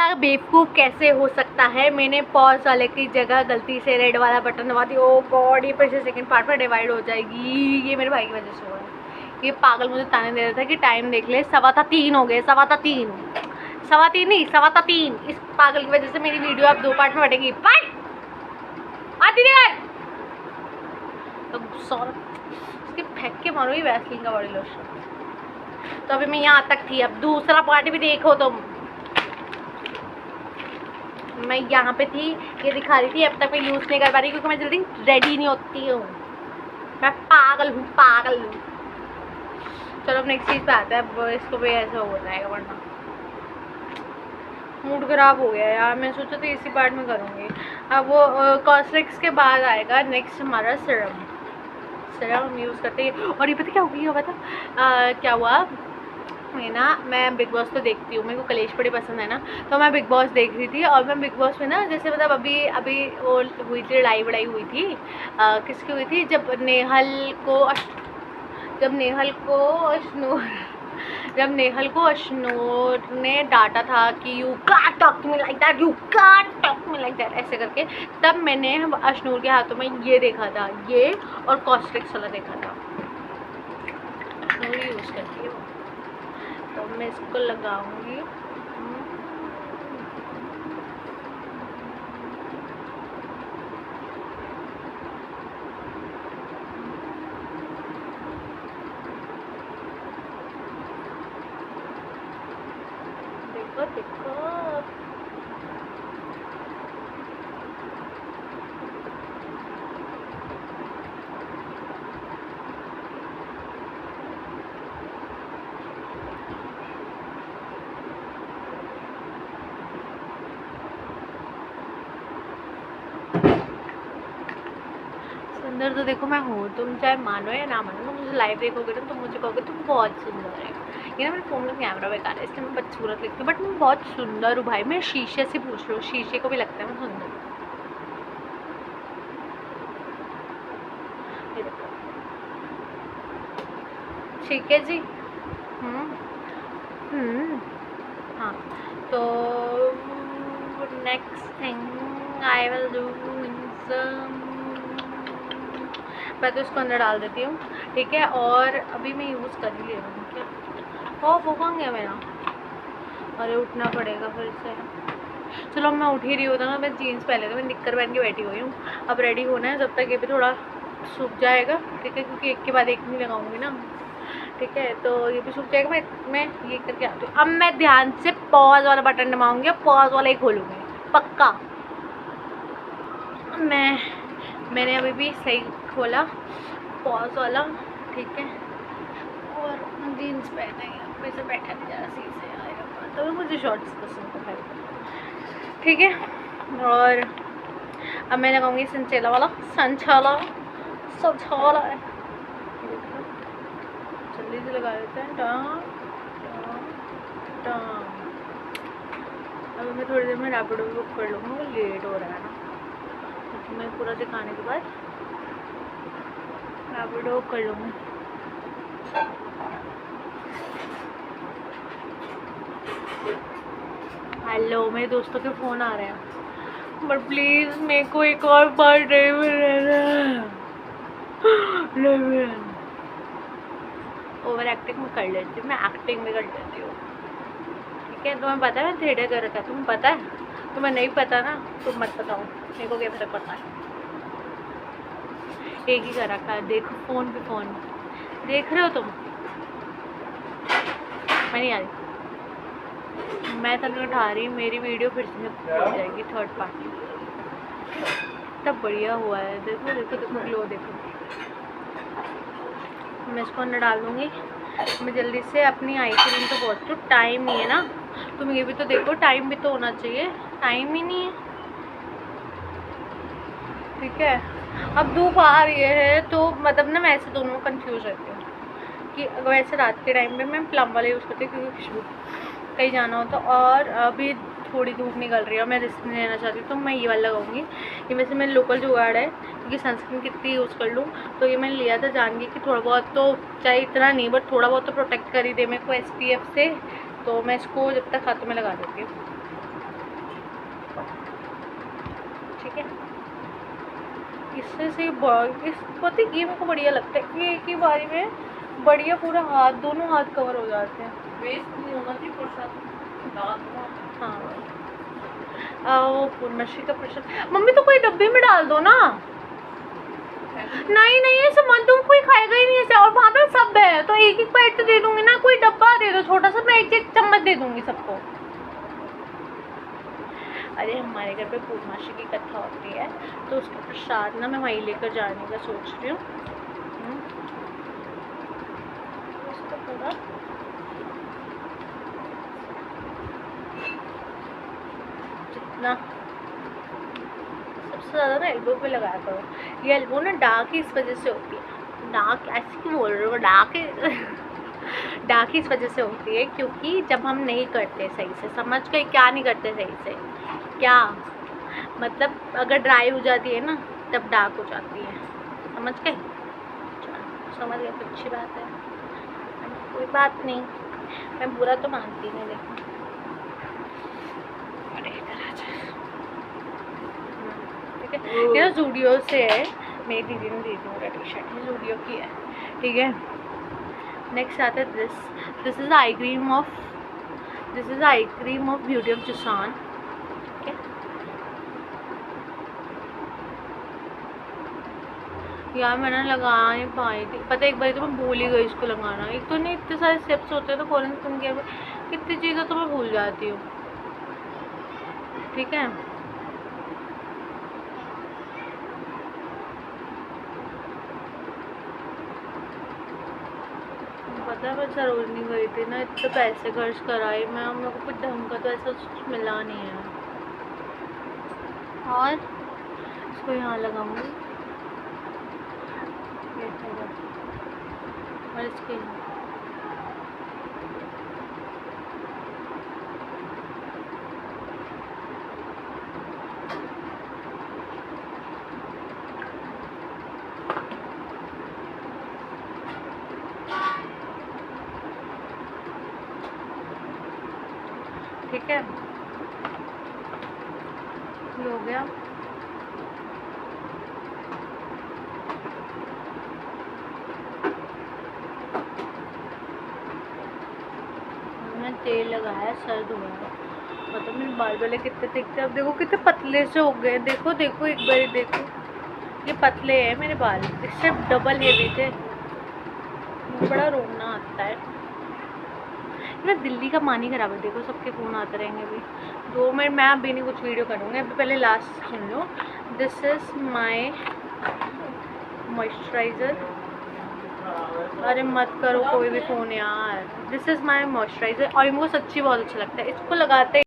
ऐसा बेवकूफ़ कैसे हो सकता है। मैंने पॉज वाले की जगह गलती से रेड वाला बटन दबा दिया। ओ गॉड, ये फिर से सेकंड पार्ट में डिवाइड हो जाएगी। ये मेरे भाई की वजह से हुआ है। ये पागल मुझे ताने दे रहा था कि टाइम देख ले, 3:15 हो गए। 3:15 नहीं, 3:15। इस पागल की वजह से मेरी वीडियो अब 2 पार्ट में बटेगी। आती देर तो इसके फेंक के मारो ये वैसलीन का बॉडी लोशन। तो अभी मैं यहाँ तक थी, अब दूसरा पार्ट भी देखो तुम। मैं यहाँ पे थी, ये दिखा रही थी, अब तक मैं यूज़ नहीं कर पा रही क्योंकि मैं जल्दी रेडी नहीं होती हूँ। मैं पागल हूँ। चलो अब नेक्स्ट चीज़ पे आते हैं। अब इसको भी ऐसा हो जाएगा वरना मूड ख़राब हो गया यार। मैं सोचा था इसी पार्ट में करूँगी। अब वो कॉस्मेटिक्स के बाद आएगा नेक्स्ट हमारा सीरम यूज़ करते हैं। और ये पता क्या हो गया क्या हुआ, मैं बिग बॉस तो देखती हूँ, मेरे को कलेश बड़ी पसंद है ना, तो मैं बिग बॉस देख रही थी। और मैं बिग बॉस में ना जैसे मतलब अभी वो हुई थी, लड़ाई वड़ाई हुई थी। किसकी हुई थी, जब नेहल को अश्नूर ने डांटा था कि you can't talk to me like that, ऐसे करके। तब मैंने अश्नूर के हाथों में ये देखा था, ये और कॉस्मेटिक्स वाला देखा था। अश्नूर यूज़ करती है वो, तो मैं इसको लगाऊंगी। देखो सुंदर तो देखो मैं हूँ, तुम चाहे मानो या ना मानो, तुम मुझे लाइव देखोगे ना, तुम मुझे कहोगे तुम बहुत सुंदर है। ये ना मेरे फ़ोन में कैमरा बेकार है, इसलिए मैं बदसूरत लिखती हूँ, बट मैं बहुत सुंदर हूँ भाई। मैं शीशे से पूछ लो, शीशे को भी लगता है मैं सुंदर हूँ। ठीक है जी। हाँ, तो next thing I will do मैं तो इसको अंदर डाल देती हूँ, ठीक है। और अभी मैं यूज़ कर ही ले रही हूँ क्या। वो कहाँ गया मेरा, अरे उठना पड़ेगा फिर से। चलो मैं उठ ही रही होता ना, मैं जीन्स पहले तो मैं निक्कर पहन के बैठी हुई हूँ। अब रेडी होना है, जब तक ये भी थोड़ा सूख जाएगा, ठीक है, क्योंकि एक के बाद एक नहीं लगाऊंगी ना, ठीक है। तो ये भी सूख जाएगा, मैं ये करके आती हूँ। अब मैं ध्यान से पॉज वाला बटन दबाऊंगी, पॉज वाला ही खोलूँगी पक्का। मैंने अभी भी सही खोला पॉज वाला, ठीक है। और जीन्स पहने वैसे बैठा नहीं जा रहा सही से आएगा, तो मुझे शॉर्ट्स पसंद है, ठीक है। और अब मैं लगाऊंगी संचेला वाला, संचाला है, जल्दी से लगा देते हैं। अब मैं थोड़ी देर में रैपिडो बुक कर लूँगी, वो लेट हो रहा है ना, तो मैं पूरा दिखाने के बाद रैपिडो बुक कर लूँगी। हेलो, मेरे दोस्तों के फ़ोन आ रहे हैं, बट प्लीज़ मेरे को एक और बार ड्राइव ओवर एक्टिंग में कर लेती हूँ, मैं एक्टिंग में कर लेती हूँ, ठीक है। तुम्हें पता है मैं थिएटर कर रखा है, तुम्हें पता है, तुम्हें नहीं पता ना, तुम मत बताओ, मेरे को क्या फर्क पड़ता है। एक ही कर रखा है, देखो फ़ोन पे फ़ोन देख रहे हो तुम, मैं नहीं आ रही, मैं तो नहीं उठा रही। मेरी वीडियो फिर से हो जाएगी थर्ड पार्टी, तब बढ़िया हुआ है। देखो ग्लो देखो। मैं इसको अंदर डाल दूँगी। मैं जल्दी से अपनी आई क्रीम तो पहुँचूँ, टाइम नहीं है ना, तुम ये भी तो देखो, टाइम भी तो होना चाहिए, टाइम ही नहीं है, ठीक है। अब धूप आ रही है, तो मतलब ना मैं ऐसे दोनों में कन्फ्यूज़ रहती हूँ कि अगर वैसे रात के टाइम पे मैं प्लम वाला यूज़ करती हूँ क्योंकि खुशबू कहीं जाना हो तो, और अभी थोड़ी धूप निकल रही है और मैं रिस्क नहीं लेना चाहती, तो मैं ये वाला लगाऊंगी। ये वैसे मेरे लोकल जुगाड़ है, क्योंकि सनस्क्रीन कितनी यूज़ कर लूँ, तो ये मैंने लिया था जान के कि थोड़ा बहुत तो, चाहे इतना नहीं बट थोड़ा बहुत तो प्रोटेक्ट कर ही दे मेरे को SPF से, तो मैं इसको जब तक हाथों में लगा देती हूँ। ठीक है। इससे से इस पता है ये मेरे को बढ़िया लगता है कि एक ही बारी में बढ़िया पूरा हाथ, दोनों हाथ कवर हो जाते हैं। वेस्ट नहीं होना चाहिए प्रसाद। हाँ वो पूर्णश्री का प्रसाद। मम्मी तो कोई डब्बे में डाल दो ना। नहीं नहीं ऐसे मन तुम कोई खाएगा ही नहीं ऐसे, और वहाँ पे सब है तो एक एक बाइट तो दे दूंगी ना, कोई डब्बा दे दो छोटा सा, मैं एक एक चम्मच दे दूंगी सबको। अरे हमारे घर पे पूर्णमासी की कथा होती है तो उसका प्रसाद ना मैं वहीं लेकर जाने का सोच रही हूँ। इसको पूरा जितना सबसे ज़्यादा ना एल्बो पे लगाया करो। ये एल्बो ना डार्क इस वजह से होती है, डार्क ऐसे क्यों बोल रहे हो, डार्क इस वजह से होती है क्योंकि जब हम नहीं करते सही से, समझ गए, क्या नहीं करते सही से, क्या मतलब अगर ड्राई हो जाती है ना तब डार्क हो जाती है, समझ गए। समझ गए तो अच्छी बात है, कोई बात नहीं, मैं बुरा तो मानती नहीं। देखो ठीक है, ये तो जूडियो से है, मेरी दीदी ने दी थी मेरा टी शर्ट, ये जूडियो की है। ठीक है, नेक्स्ट आता है this is ice cream of beauty of जुसान। ठीक है, यार मैंने लगा नहीं पाई थी, पता है एक बार तो मैं भूल ही गई इसको लगाना। एक तो नहीं इतने सारे स्टेप्स होते हैं तो फॉरेन स्किन केयर में कितनी चीज़ें तो मैं भूल जाती हूँ। ठीक है, पता है मैं सरोजनी गई थी ना, इतने पैसे खर्च कराए मैं, मेरे को कुछ ढंग का तो ऐसा कुछ मिला नहीं है। और इसको यहाँ लगाऊंगी और इसके ठीक है, ये हो गया। मैंने तेल लगाया, सर धोया, मतलब मेरे बाल वाले कितने दिखते हैं। अब देखो कितने पतले से हो गए, देखो देखो एक बार देखो, ये पतले हैं मेरे बाल, इससे डबल हेवी थे, बड़ा रोना आता है ना। दिल्ली का मान ही खराब है, देखो सबके फ़ोन आते रहेंगे अभी 2 मिनट, मैं अभी नहीं कुछ वीडियो करूँगी, अभी पहले last soon low. This is my moisturiser, अरे मत करो कोई भी फ़ोन यार, दिस इज़ माई मॉइस्चराइज़र, और मुझे सच्ची बहुत अच्छा लगता है, इसको लगाते